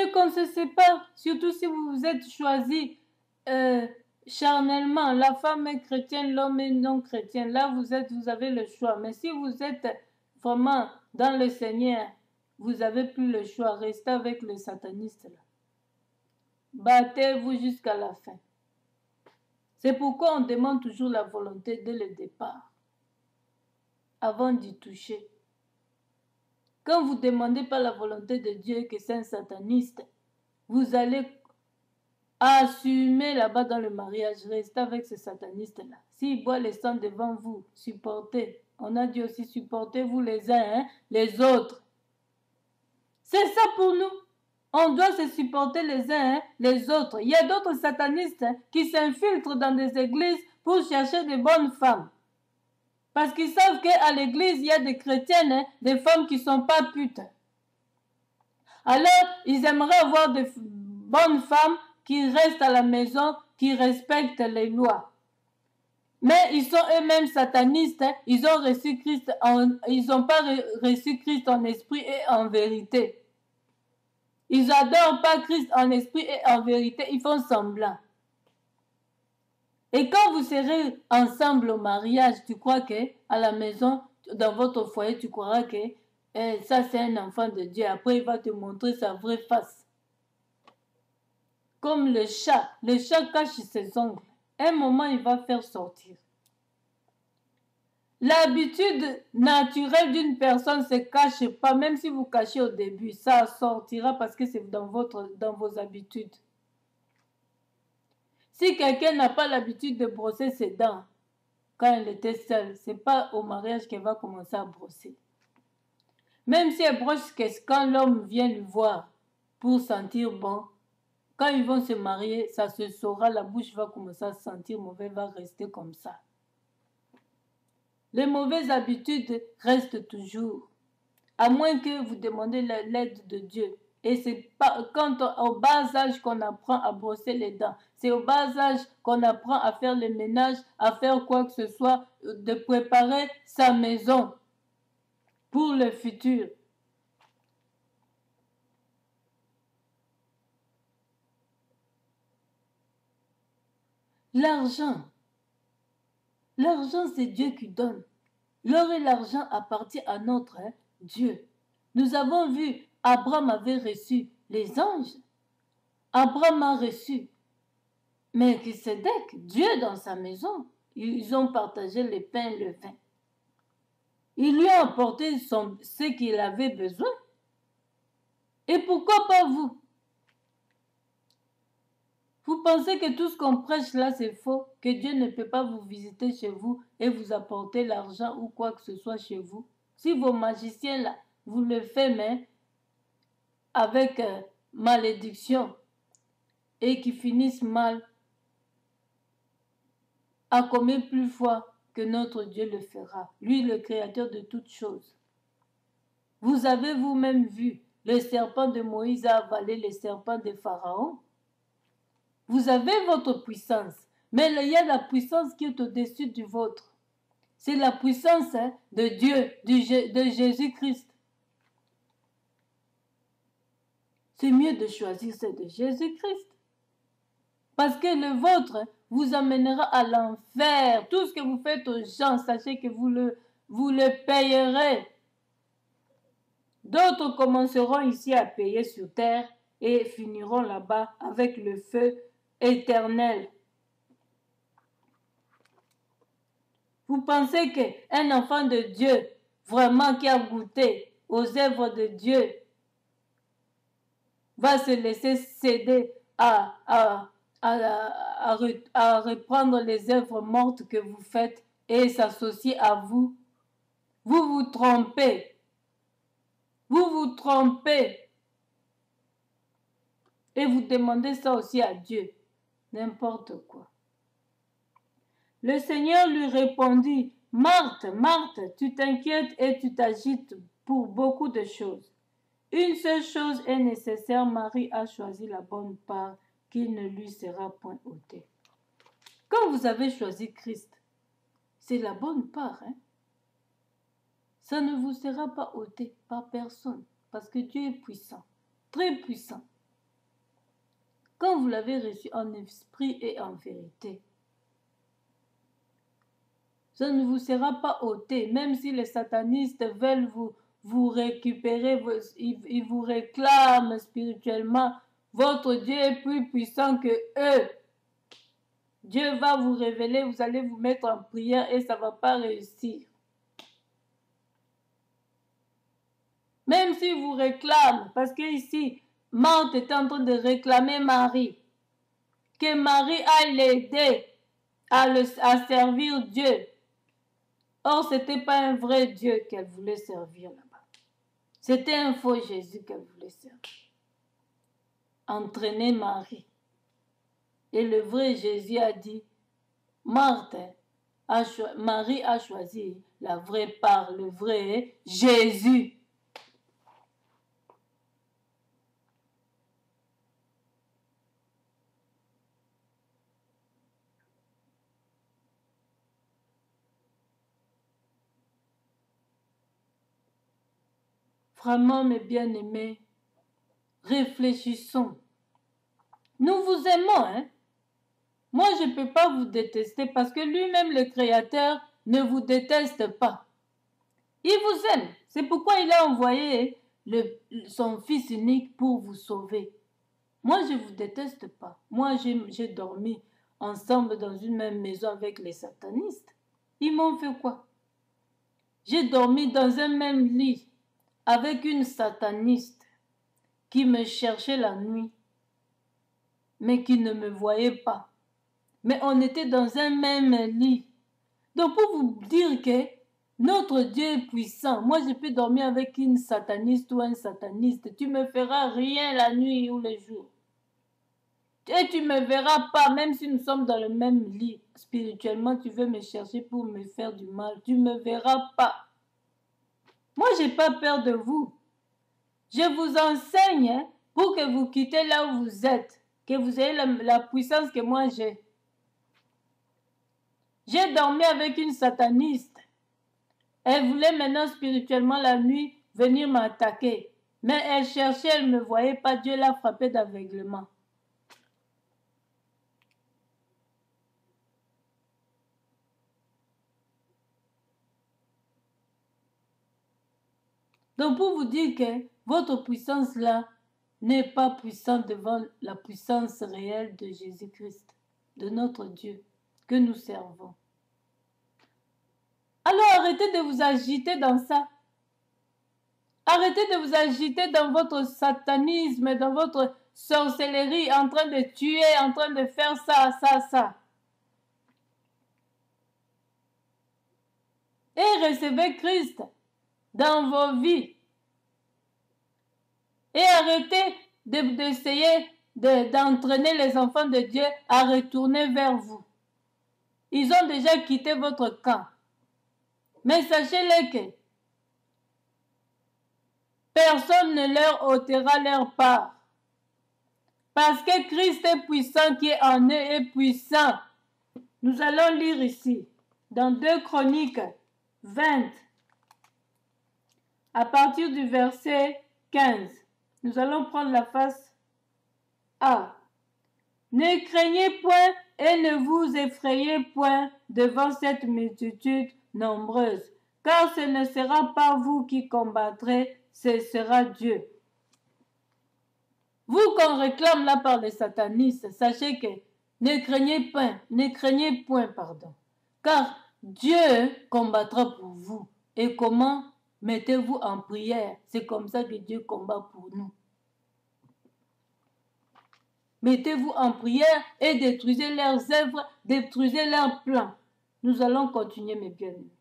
ne qu'on ne se sépare, surtout si vous vous êtes choisi charnellement. La femme est chrétienne, l'homme est non chrétien. Là, vous avez le choix. Mais si vous êtes vraiment dans le Seigneur, vous n'avez plus le choix. Restez avec le sataniste là. Battez-vous jusqu'à la fin. C'est pourquoi on demande toujours la volonté dès le départ, avant d'y toucher. Quand vous ne demandez pas la volonté de Dieu que c'est un sataniste, vous allez assumer là-bas dans le mariage, restez avec ce sataniste-là. S'il boit le sang devant vous, supportez. On a dit aussi supportez-vous les uns, les autres. C'est ça pour nous. On doit se supporter les uns, les autres. Il y a d'autres satanistes qui s'infiltrent dans des églises pour chercher de bonnes femmes. Parce qu'ils savent qu'à l'église, il y a des chrétiennes, des femmes qui ne sont pas putes. Alors, ils aimeraient avoir de bonnes femmes qui restent à la maison, qui respectent les lois. Mais ils sont eux-mêmes satanistes. Ils ont reçu Christ ils n'ont pas reçu Christ en esprit et en vérité. Ils n'adorent pas Christ en esprit et en vérité. Ils font semblant. Et quand vous serez ensemble au mariage, tu crois que à la maison, dans votre foyer, tu croiras que ça c'est un enfant de Dieu. Après, il va te montrer sa vraie face. Comme le chat cache ses ongles. Un moment, il va faire sortir. L'habitude naturelle d'une personne ne se cache pas, même si vous cachez au début, ça sortira parce que c'est dans vos habitudes. Si quelqu'un n'a pas l'habitude de brosser ses dents quand elle était seule, ce n'est pas au mariage qu'elle va commencer à brosser. Même si elle brosse quand l'homme vient lui voir pour sentir bon, quand ils vont se marier, ça se saura, la bouche va commencer à sentir mauvais, va rester comme ça. Les mauvaises habitudes restent toujours, à moins que vous demandez l'aide de Dieu. Et c'est pas au bas âge qu'on apprend à brosser les dents. C'est au bas âge qu'on apprend à faire le ménage, à faire quoi que ce soit, de préparer sa maison pour le futur. L'argent. L'argent, c'est Dieu qui donne. L'or et l'argent appartiennent à notre Dieu. Nous avons vu, Abraham avait reçu les anges. Abraham a reçu Melchisédek, Dieu dans sa maison. Ils ont partagé le pain et le vin. Il lui a apporté ce qu'il avait besoin. Et pourquoi pas vous? Vous pensez que tout ce qu'on prêche là, c'est faux? Que Dieu ne peut pas vous visiter chez vous et vous apporter l'argent ou quoi que ce soit chez vous? Si vos magiciens là, vous le faites, mais avec malédiction et qui finissent mal, à combien plus fois que notre Dieu le fera? Lui, le créateur de toutes choses. Vous avez vous-même vu le serpent de Moïse a avalé le serpent de Pharaon. Vous avez votre puissance, mais il y a la puissance qui est au-dessus du vôtre. C'est la puissance de Dieu, de Jésus-Christ. C'est mieux de choisir celle de Jésus-Christ. Parce que le vôtre vous amènera à l'enfer. Tout ce que vous faites aux gens, sachez que vous le payerez. D'autres commenceront ici à payer sur terre et finiront là-bas avec le feu éternel. Vous pensez qu'un enfant de Dieu, vraiment qui a goûté aux œuvres de Dieu, va se laisser céder à reprendre les œuvres mortes que vous faites et s'associer à vous? Vous vous trompez. Vous vous trompez. Et vous demandez ça aussi à Dieu. N'importe quoi. Le Seigneur lui répondit, « Marthe, Marthe, tu t'inquiètes et tu t'agites pour beaucoup de choses. Une seule chose est nécessaire, Marie a choisi la bonne part qui ne lui sera point ôtée. » Quand vous avez choisi Christ, c'est la bonne part. Ça ne vous sera pas ôté par personne, parce que Dieu est puissant, très puissant. quand vous l'avez reçu en esprit et en vérité. Ça ne vous sera pas ôté, même si les satanistes veulent vous récupérer, ils vous réclament spirituellement. Votre Dieu est plus puissant que eux. Dieu va vous révéler, vous allez vous mettre en prière et ça ne va pas réussir. Même s'ils vous réclament, parce que ici, Marthe était en train de réclamer Marie, que Marie aille l'aider à servir Dieu. Or, ce n'était pas un vrai Dieu qu'elle voulait servir là-bas. C'était un faux Jésus qu'elle voulait servir. Entraîner Marie. Et le vrai Jésus a dit, Marthe, Marie a choisi la vraie part, le vrai Jésus. Vraiment, mes bien-aimés, réfléchissons. Nous vous aimons, hein? Moi, je ne peux pas vous détester parce que lui-même, le Créateur, ne vous déteste pas. Il vous aime. C'est pourquoi il a envoyé son Fils unique pour vous sauver. Moi, je ne vous déteste pas. Moi, j'ai dormi ensemble dans une même maison avec les satanistes. Ils m'ont fait quoi? J'ai dormi dans un même lit avec une sataniste qui me cherchait la nuit, mais qui ne me voyait pas. Mais on était dans un même lit. Donc pour vous dire que notre Dieu est puissant, moi je peux dormir avec une sataniste ou un sataniste, tu ne me feras rien la nuit ou le jour. Et tu ne me verras pas, même si nous sommes dans le même lit. Spirituellement, tu veux me chercher pour me faire du mal, tu ne me verras pas. Moi, je n'ai pas peur de vous. Je vous enseigne pour que vous quittez là où vous êtes, que vous ayez la puissance que moi j'ai. J'ai dormi avec une sataniste. Elle voulait maintenant spirituellement la nuit venir m'attaquer. Mais elle cherchait, elle ne me voyait pas. Dieu l'a frappée d'aveuglement. Donc pour vous dire que votre puissance là n'est pas puissante devant la puissance réelle de Jésus-Christ, de notre Dieu que nous servons. Alors arrêtez de vous agiter dans ça. Arrêtez de vous agiter dans votre satanisme, dans votre sorcellerie, en train de tuer, en train de faire ça. Et recevez Christ dans vos vies. Et arrêtez d'essayer d'entraîner les enfants de Dieu à retourner vers vous. Ils ont déjà quitté votre camp. Mais sachez-le que personne ne leur ôtera leur part. Parce que Christ est puissant, qui est en eux est puissant. Nous allons lire ici, dans 2 Chroniques 20, à partir du verset 15. Nous allons prendre la face A. Ne craignez point et ne vous effrayez point devant cette multitude nombreuse, car ce ne sera pas vous qui combattrez, ce sera Dieu. Vous qu'on réclame là par les satanistes, sachez que ne craignez point, car Dieu combattra pour vous. Et comment? Mettez-vous en prière. C'est comme ça que Dieu combat pour nous. Mettez-vous en prière et détruisez leurs œuvres, détruisez leurs plans. Nous allons continuer, mes bien-aimés.